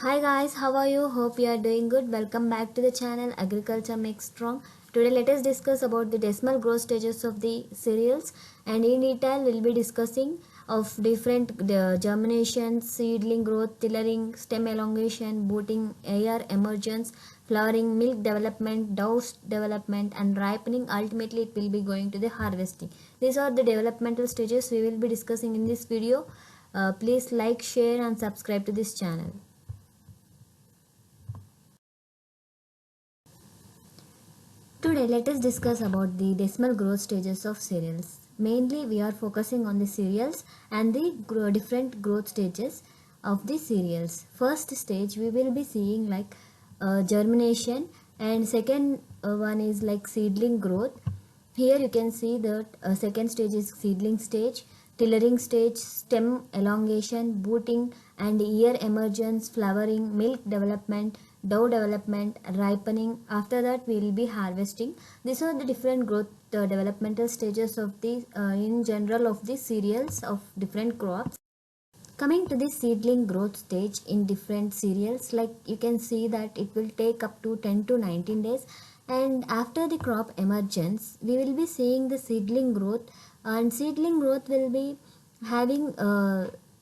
Hi guys, how are you? Hope you are doing good. Welcome back to the channel Agriculture Makes Strong. Today let us discuss about the decimal growth stages of the cereals, and in detail we'll be discussing of different germination, seedling growth, tillering, stem elongation, booting, air emergence, flowering, milk development, dough development and ripening. Ultimately it will be going to the harvesting. These are the developmental stages we will be discussing in this video. Please like, share and subscribe to this channel. Today let us discuss about the decimal growth stages of cereals. Mainly we are focusing on the cereals and the different growth stages of the cereals. First stage we will be seeing like germination, and second one is like seedling growth. Here you can see that second stage is seedling stage, tillering stage, stem elongation, booting and ear emergence, flowering, milk development, dough development, ripening. After that we will be harvesting. These are the different growth developmental stages of the in general of the cereals of different crops. Coming to the seedling growth stage in different cereals, like you can see that it will take up to 10 to 19 days, and after the crop emergence we will be seeing the seedling growth, and seedling growth will be having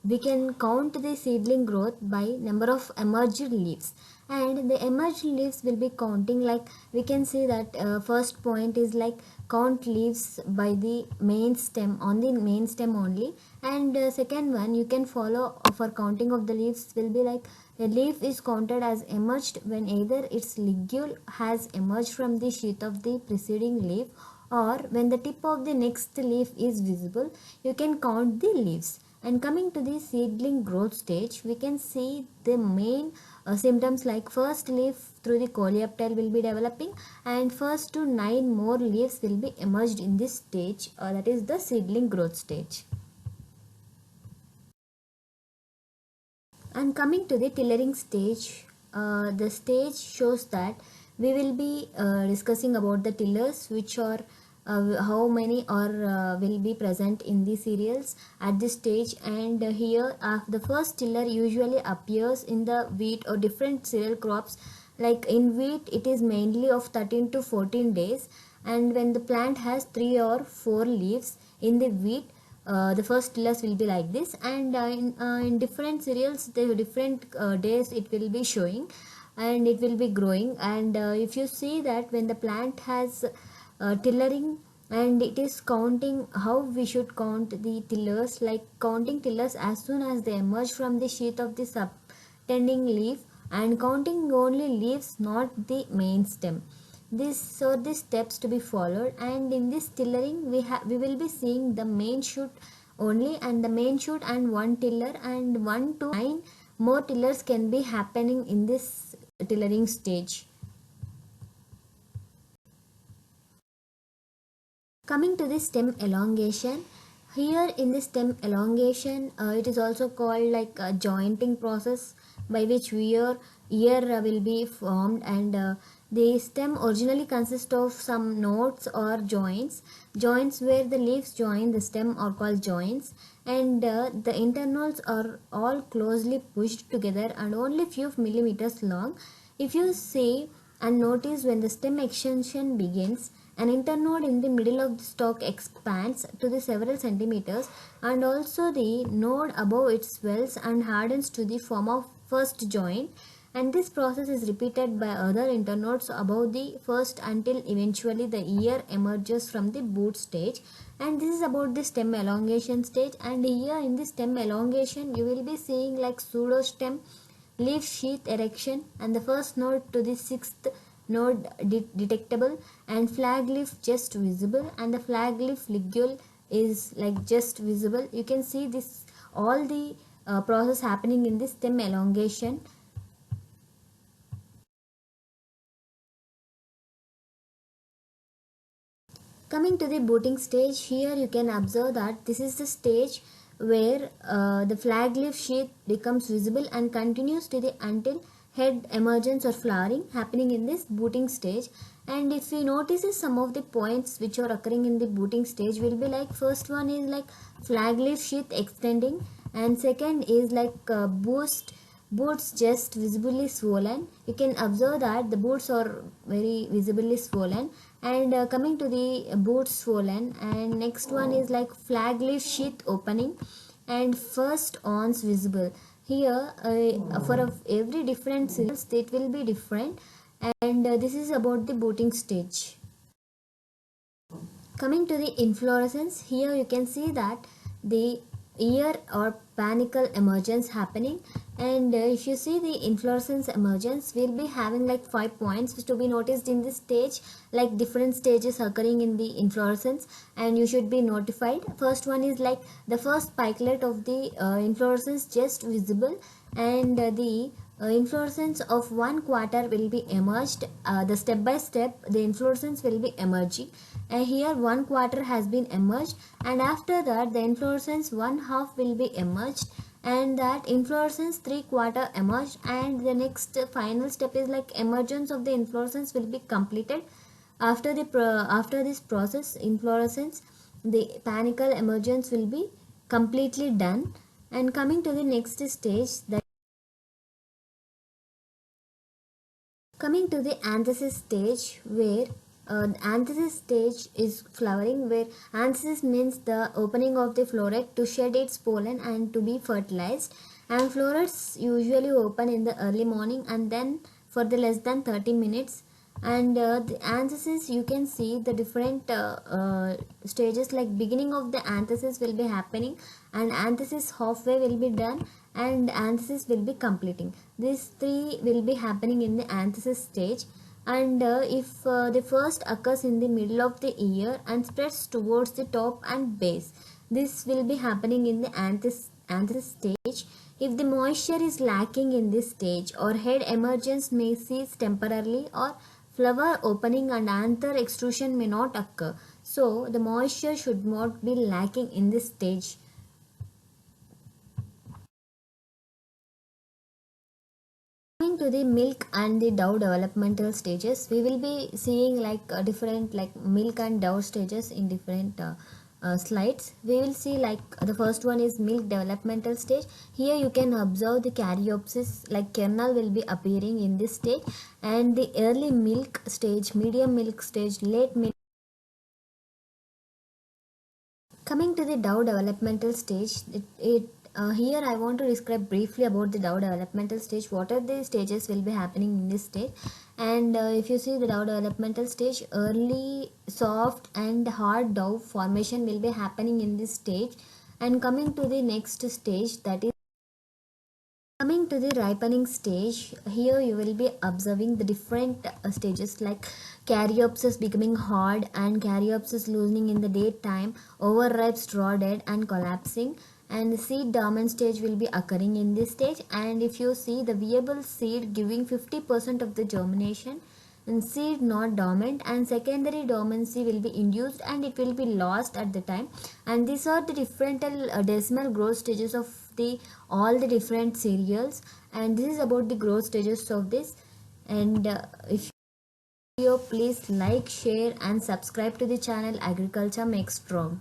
we can count the seedling growth by number of emerged leaves, and the emerged leaves will be counting. Like we can see that first point is like count leaves by the main stem, on the main stem only, and second one you can follow for counting of the leaves will be like a leaf is counted as emerged when either its ligule has emerged from the sheath of the preceding leaf, or when the tip of the next leaf is visible you can count the leaves. And coming to the seedling growth stage, we can see the main symptoms like first leaf through the coleoptile will be developing, and first to 9 more leaves will be emerged in this stage, that is the seedling growth stage. And coming to the tillering stage, the stage shows that we will be discussing about the tillers, which are how many are will be present in the cereals at this stage. And here the first tiller usually appears in the wheat or different cereal crops. Like in wheat it is mainly of 13 to 14 days, and when the plant has 3 or 4 leaves in the wheat, the first tillers will be like this. And in different cereals the different days it will be showing, and it will be growing. And if you see that when the plant has tillering, and it is counting, how we should count the tillers, like counting tillers as soon as they emerge from the sheath of the subtending leaf, and counting only leaves, not the main stem. These are the steps to be followed. And in this tillering we will be seeing the main shoot only, and the main shoot and one tiller, and 1 to 9 more tillers can be happening in this tillering stage. Coming to the stem elongation, here in the stem elongation it is also called like a jointing process, by which ear will be formed, and the stem originally consists of some nodes or joints where the leaves join the stem are called joints, and the internals are all closely pushed together and only few millimeters long. If you see and notice, when the stem extension begins, an internode in the middle of the stalk expands to the several centimeters, and also the node above it swells and hardens to the form of first joint, and this process is repeated by other internodes above the first until eventually the ear emerges from the boot stage. And this is about the stem elongation stage. And here in the stem elongation you will be seeing like pseudostem, leaf sheath erection, and the first node to the sixth node detectable, and flag leaf just visible, and the flag leaf ligule is like just visible. You can see this all the process happening in the stem elongation. Coming to the booting stage, here you can observe that this is the stage where the flag leaf sheath becomes visible and continues to the until head emergence or flowering happening in this booting stage. And if we notice some of the points which are occurring in the booting stage will be like, first one is like flag leaf sheath extending, and second is like boost boots just visibly swollen. You can observe that the boots are very visibly swollen. And coming to the boots swollen, and next one is like flag leaf sheath opening and first awns visible. Here for every different cereals it will be different, and this is about the booting stage. Coming to the inflorescence, here you can see that the ear or panicle emergence happening. And if you see the inflorescence emergence, we'll be having like 5 points to be noticed in this stage, like different stages occurring in the inflorescence, and you should be notified. First one is like the first pikelet of the inflorescence just visible, and the inflorescence of one quarter will be emerged. The step by step the inflorescence will be emerging, and here one quarter has been emerged, and after that the inflorescence one half will be emerged, and that inflorescence 3/4 emerged, and the next final step is like emergence of the inflorescence will be completed. After the after this process inflorescence, the panicle emergence will be completely done. And coming to the next stage, that coming to the anthesis stage, where anthesis stage is flowering, where anthesis means the opening of the floret to shed its pollen and to be fertilized. And florets usually open in the early morning and then for the less than 30 minutes. And the anthesis, you can see the different stages, like beginning of the anthesis will be happening, and anthesis halfway will be done, and anthesis will be completing. These three will be happening in the anthesis stage. And if the first occurs in the middle of the ear and spreads towards the top and base, this will be happening in the anthesis stage. If the moisture is lacking in this stage, or head emergence may cease temporarily, or flower opening and anther extrusion may not occur. So the moisture should not be lacking in this stage. Coming to the milk and the dough developmental stages, we will be seeing like different like milk and dough stages in different slides. We will see like the first one is milk developmental stage. Here you can observe the caryopsis, like kernel will be appearing in this stage, and the early milk stage, medium milk stage, late milk. Coming to the dough developmental stage, here I want to describe briefly about the dough developmental stage. What are the stages will be happening in this stage? And if you see the dough developmental stage, early soft and hard dough formation will be happening in this stage. And coming to the next stage, that is coming to the ripening stage, here you will be observing the different stages, like caryopsis becoming hard and caryopsis loosening in the daytime, overripe straw dead and collapsing, and the seed dormant stage will be occurring in this stage. And if you see the viable seed giving 50% of the germination, and seed not dormant, and secondary dormancy will be induced and it will be lost at the time. And these are the different decimal growth stages of the all the different cereals, and this is about the growth stages of this. And if you please like, share and subscribe to the channel Agriculture Makes Strong.